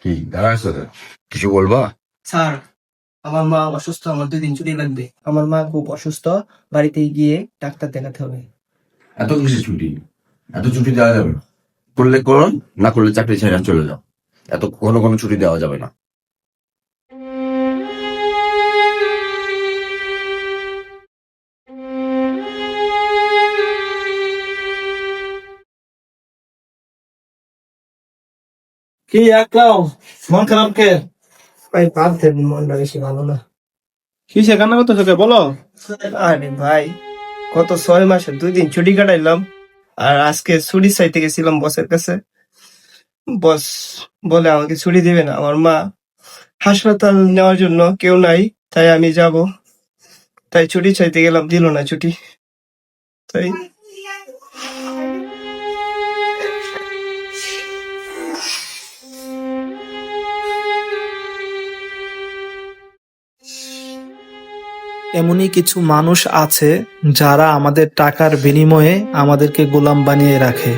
কি দাঁড়াইছো তো? কিছু বলবা? স্যার, আমার মা অসুস্থ, আমার 2 দিন ছুটি লাগবে। আমার মা খুব অসুস্থ, বাড়িতে গিয়ে ডাক্তার দেখাতে হবে। এত কিছু ছুটি? এত ছুটি দেওয়া যাবে না। করলে করো, না করলে চাকরি ছেড়ে চলে যাও। এত কোনো ছুটি দেওয়া যাবে না। কি একরাম, মন খারাপ কে? ভাই বাদ দেন, মনটা বেশি ভালো না। কিসে কান্না করতেছো কে বলো? আরে ভাই, গত 6 মাসে 2 দিন ছুটি কাটাইলাম, আর আজকে ছুটি চাইতে গেছিলাম বসের কাছে। বস বলে আমাকে ছুটি দিবে না। আমার মা হাসপাতাল নেওয়ার জন্য কেউ নাই, তাই আমি যাব। তাই ছুটি চাইতে গেলাম, দিল না ছুটি। তাই এমনই কিছু মানুষ আছে যারা আমাদের টাকার বিনিময়ে আমাদেরকে গোলাম বানিয়ে রাখে।